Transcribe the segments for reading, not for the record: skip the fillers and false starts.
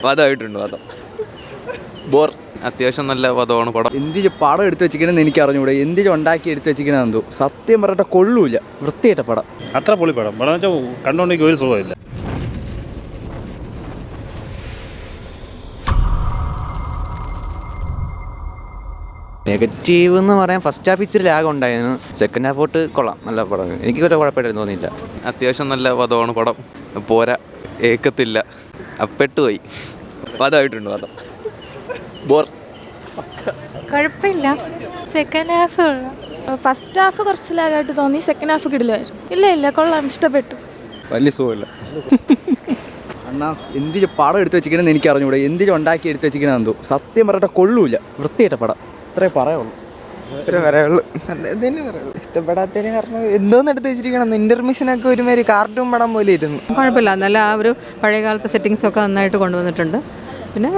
വധമായിട്ടുണ്ട്. വധം ബോർ. അത്യാവശ്യം നല്ല വധമാണ് പടം. എന്തിന് പടം എടുത്ത് വെച്ചിരിക്കണമെന്ന് എനിക്ക് അറിഞ്ഞൂടെ. എന്തിനും ഉണ്ടാക്കി എടുത്ത് വെച്ചിരിക്കണെന്തോ സത്യം പറഞ്ഞിട്ട് കൊള്ളൂല. വൃത്തിയായിട്ട പടം. അത്ര പൊളി പടം. പടം വെച്ചാൽ കണ്ടുകൊണ്ടെങ്കിൽ ഒരു സുഖമില്ല. നെഗറ്റീവ് എന്ന് പറയാൻ ഫസ്റ്റ് ഹാഫ് ഇച്ചിരി ലാഗ് ഉണ്ടായിരുന്നു. സെക്കൻഡ് ഹാഫ് തൊട്ട് കൊള്ളാം, നല്ല പടം. എനിക്ക് ഒരു കുഴപ്പമായിട്ട് തോന്നിയില്ല. അത്യാവശ്യം നല്ല വധമാണ് പടം. പോരാ, ഏക്കത്തില്ല, പെട്ടുപോയി. വധമായിട്ടുണ്ട്. വധം ബോർ. കുഴപ്പമില്ല. സെക്കൻഡ് ഹാഫ് ഫസ്റ്റ് ഹാഫ് കുറച്ച് ലാഗായിട്ട് തോന്നി. സെക്കൻഡ് ഹാഫ് കിടിലായിരുന്നു. ഇല്ല കൊള്ളാം, ഇഷ്ടപ്പെട്ടു. വലിയ സുഖമില്ല. അണ്ണാ എന്തിന് പടം എടുത്ത് വെച്ചിരിക്കണമെന്ന് എനിക്ക് അറിഞ്ഞൂടെ. എന്തിനും ഉണ്ടാക്കി എടുത്ത് വെച്ചിരിക്കണെന്തോ സത്യം പറഞ്ഞിട്ട് കൊള്ളൂല. വൃത്തിയായിട്ട പടം. ഇത്രേ പറയുള്ളൂ. ഇഷ്ടപ്പെടാത്തതിന് കാരണം എന്തോന്ന് എടുത്ത് വെച്ചിരിക്കണം. ഇന്റർമിഷനൊക്കെ ഒരുമാതിരി കാർട്ടൂൺ പടം പോലെ ഇരുന്നു. കുഴപ്പമില്ല, നല്ല ആ ഒരു പഴയകാലത്തെ സെറ്റിങ്സൊക്കെ നന്നായിട്ട് കൊണ്ടുവന്നിട്ടുണ്ട്. പിന്നെ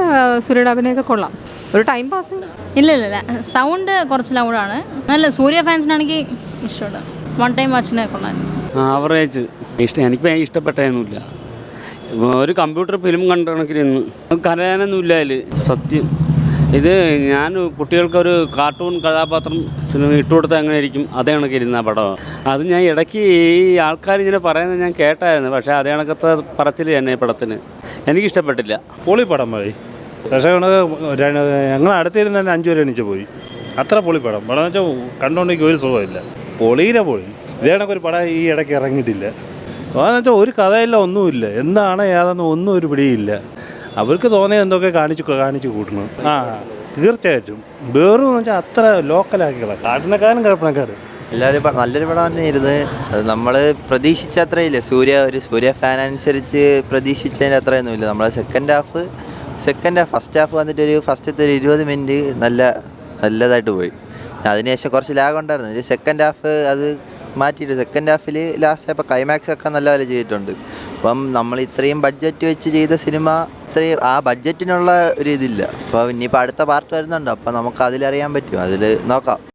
സൂര്യയുടെ അഭിനയൊക്കെ കൊള്ളാം. ഒരു ടൈം പാസ്. ഇല്ല സൗണ്ട് കുറച്ച് ലൗഡാണ്. നല്ല സൂര്യ ഫാൻസിനാണെങ്കിൽ ഇഷ്ടമാണ്. വൺ ടൈം വാച്ചിനെ കൊള്ളാം. ആവറേജ് എനിക്ക് ഇഷ്ടപ്പെട്ടതൊന്നുമില്ല. ഒരു കമ്പ്യൂട്ടർ ഫിലിം കണ്ട കണക്കിലിരുന്ന് കരയാനൊന്നുമില്ല അതിൽ. സത്യം ഇത് ഞാൻ കുട്ടികൾക്കൊരു കാർട്ടൂൺ കഥാപാത്രം സിനിമ ഇട്ടുകൊടുത്താൽ എങ്ങനെ ഇരിക്കും അതേ കണക്കിരുന്ന പടം. അത് ഞാൻ ഇടയ്ക്ക് ഈ ആൾക്കാർ ഇങ്ങനെ പറയുന്നത് ഞാൻ കേട്ടായിരുന്നു. പക്ഷേ അതേ കണക്കത്തെ പറച്ചിൽ തന്നെ പടത്തിന് എനിക്കിഷ്ടപ്പെട്ടില്ല. പൊളി പടം മതി. പക്ഷേ ഞങ്ങൾ അടുത്തിരുന്ന് തന്നെ 5 വരെ എണീച്ച് പോയി. അത്ര പൊളി പടം. പടം വെച്ചാൽ കണ്ടുകൊണ്ടെങ്കിൽ ഒരു സുഖമില്ല. പൊളിയിലെ പൊളി. ഇതേ കണക്കൊരു പടം ഈ ഇടയ്ക്ക് ഇറങ്ങിയിട്ടില്ല. അതെന്ന് വെച്ചാൽ ഒരു കഥയില്ല, ഒന്നുമില്ല. എന്താണ് ഏതെന്ന് ഒന്നും ഒരു പിടിയില്ല. അവർക്ക് തോന്നിയത് എന്തൊക്കെ കാണിച്ചു കൂട്ടണം. തീർച്ചയായിട്ടും വേറെന്ന് വെച്ചാൽ അത്ര ലോക്കലാക്കികളാണ്. കാട്ടിനക്കാരും കിഴപ്പണക്കാർ എല്ലാവരും നല്ലൊരു പടം തന്നെ ഇരുന്ന്. അത് നമ്മൾ പ്രതീക്ഷിച്ച അത്രയില്ല. സൂര്യ ഫാൻ അനുസരിച്ച് പ്രതീക്ഷിച്ചതിൻ്റെ അത്രയൊന്നുമില്ല. നമ്മൾ സെക്കൻഡ് ഹാഫ് ഫസ്റ്റ് ഹാഫ് വന്നിട്ട് ഫസ്റ്റത്തെ ഒരു 20 മിനിറ്റ് നല്ലതായിട്ട് പോയി. അതിനുശേഷം കുറച്ച് ലാഗ് ഉണ്ടായിരുന്നു. ഒരു സെക്കൻഡ് ഹാഫ് അത് മാറ്റിയിട്ട് സെക്കൻഡ് ഹാഫിൽ ലാസ്റ്റ് ആയപ്പോൾ ക്ലൈമാക്സ് ഒക്കെ നല്ല പോലെ ചെയ്തിട്ടുണ്ട്. അപ്പം നമ്മൾ ഇത്രയും ബഡ്ജറ്റ് വെച്ച് ചെയ്ത സിനിമ ഇത്രയും ആ ബഡ്ജറ്റിനുള്ള ഒരു ഇതില്ല. അപ്പോൾ ഇനിയിപ്പോൾ അടുത്ത പാർട്ട് വരുന്നുണ്ട്. അപ്പോൾ നമുക്ക് അതിലറിയാൻ പറ്റും. അതിൽ നോക്കാം.